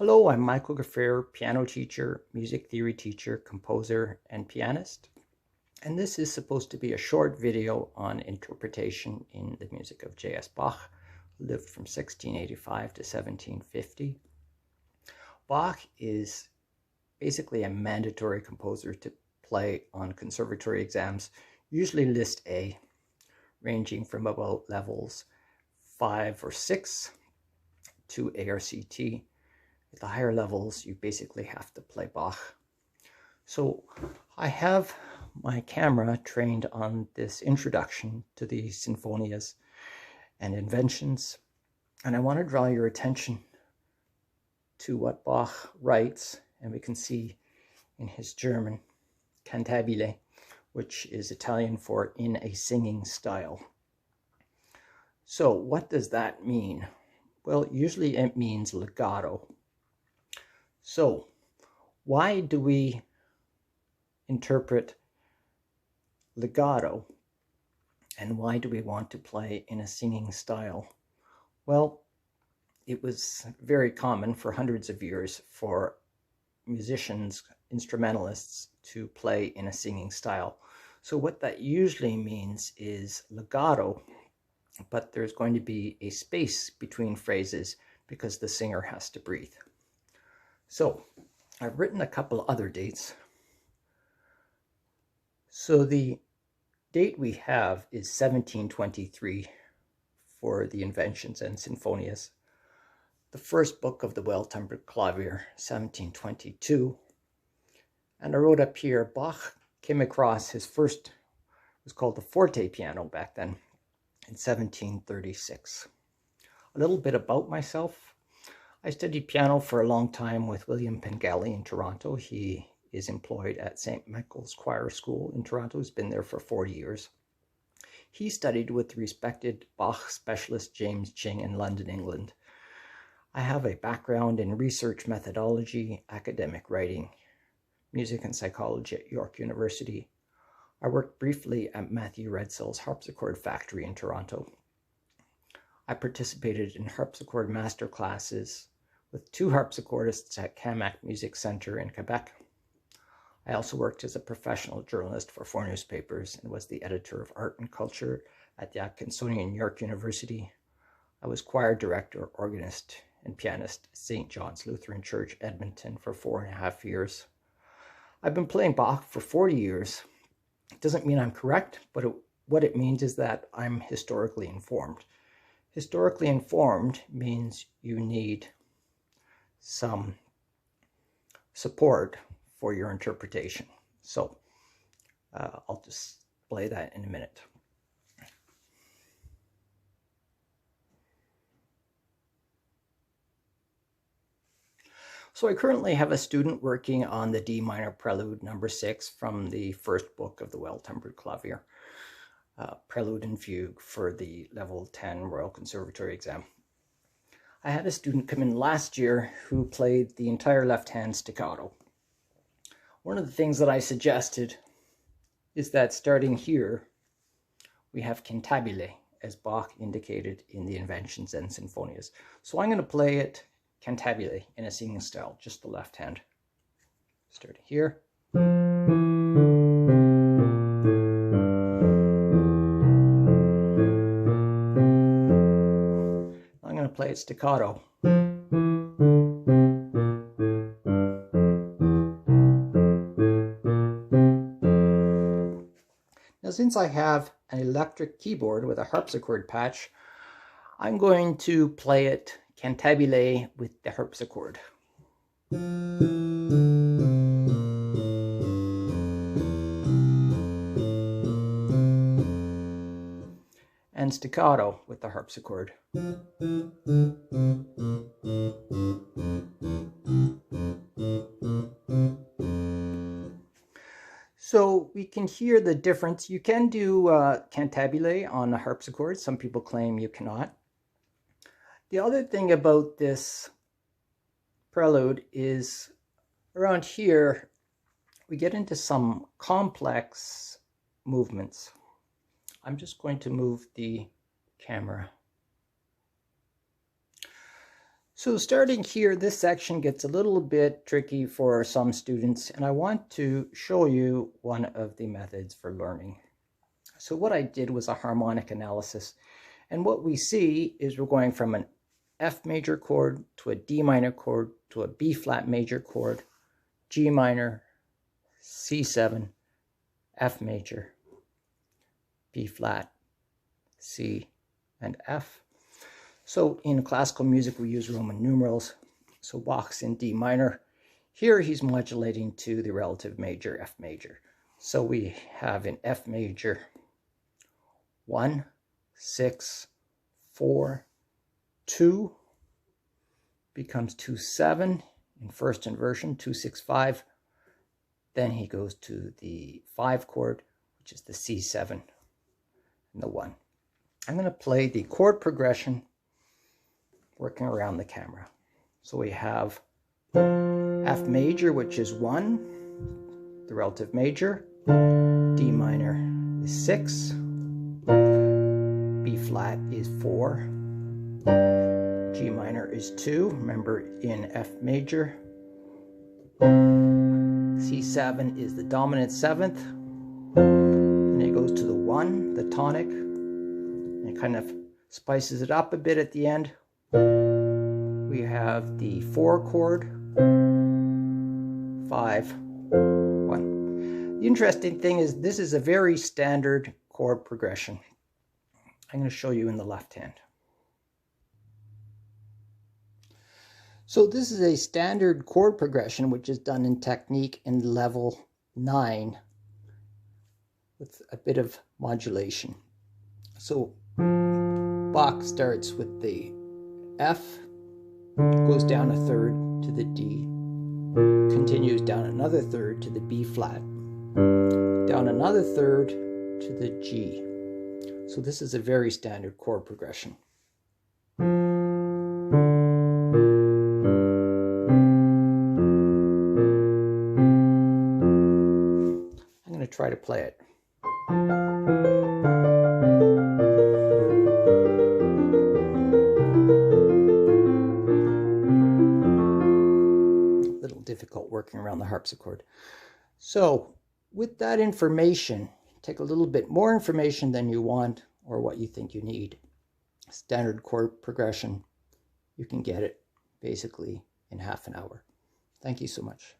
Hello, I'm Michael Gfroerer, piano teacher, music theory teacher, composer, and pianist. And this is supposed to be a short video on interpretation in the music of J.S. Bach, who lived from 1685 to 1750. Bach is basically a mandatory composer to play on conservatory exams, usually list A, ranging from about levels 5 or 6 to ARCT. At the higher levels, you basically have to play Bach. So I have my camera trained on this introduction to the Sinfonias and Inventions, and I want to draw your attention to what Bach writes, and we can see in his German, Cantabile, which is Italian for in a singing style. So what does that mean? Well, usually it means legato. So why do we interpret legato, and why do we want to play in a singing style? Well, it was very common for hundreds of years for musicians, instrumentalists, to play in a singing style. So what that usually means is legato, but there's going to be a space between phrases because the singer has to breathe. So I've written a couple other dates. So the date we have is 1723 for the Inventions and Sinfonias. The first book of the Well-Tempered Klavier, 1722. And I wrote up here, Bach came across his first, it was called the forte piano back then, in 1736. A little bit about myself. I studied piano for a long time with William Pengelly in Toronto. He is employed at St. Michael's Choir School in Toronto. He's been there for 40 years. He studied with the respected Bach specialist James Ching in London, England. I have a background in research methodology, academic writing, music and psychology at York University. I worked briefly at Matthew Redsell's harpsichord factory in Toronto. I participated in harpsichord master classes with 2 harpsichordists at Camac Music Center in Quebec. I also worked as a professional journalist for 4 newspapers and was the editor of art and culture at the Atkinsonian York University. I was choir director, organist, and pianist at St. John's Lutheran Church, Edmonton for 4.5 years. I've been playing Bach for 40 years. It doesn't mean I'm correct, but what it means is that I'm historically informed. Historically informed means you need some support for your interpretation. So I'll display that in a minute. So I currently have a student working on the D minor Prelude number 6 from the first book of the Well-Tempered Klavier, Prelude and Fugue for the level 10 Royal Conservatory exam. I had a student come in last year who played the entire Left Hand Staccato. One of the things that I suggested is that starting here, we have Cantabile, as Bach indicated in the Inventions and Sinfonias. So I'm going to play it Cantabile in a singing style, just the left hand. Starting here. I'm going to play it staccato. Now, since I have an electric keyboard with a harpsichord patch, I'm going to play it Cantabile with the harpsichord. And staccato with the harpsichord. So we can hear the difference. You can do Cantabile on a harpsichord. Some people claim you cannot. The other thing about this prelude is around here, we get into some complex movements. I'm just going to move the camera. So starting here, this section gets a little bit tricky for some students, and I want to show you one of the methods for learning. So what I did was a harmonic analysis, and what we see is we're going from an F major chord to a D minor chord to a B flat major chord, G minor, C7, F major, B flat, C, and F. So in classical music, we use Roman numerals. So Bach's in D minor. Here he's modulating to the relative major, F major. So we have in F major 1, 6, 4, 2, becomes 2, 7 in first inversion, 2, 6, 5. Then he goes to the 5 chord, which is the C7 and the 1. I'm going to play the chord progression working around the camera. So we have F major, which is 1, the relative major, D minor is 6, B flat is 4, G minor is 2, remember in F major, C7 is the dominant 7th, and it goes to the 1, the tonic, and it kind of spices it up a bit at the end. We have the 4 chord, 5, 1. The interesting thing is this is a very standard chord progression. I'm going to show you in the left hand. So this is a standard chord progression which is done in technique in level 9 with a bit of modulation. So Bach starts with the F, goes down a third to the D, continues down another third to the B flat, down another third to the G. So this is a very standard chord progression. I'm going to try to play it. Difficult working around the harpsichord. So with that information, take a little bit more information than you want or what you think you need. Standard chord progression, you can get it basically in half an hour. Thank you so much.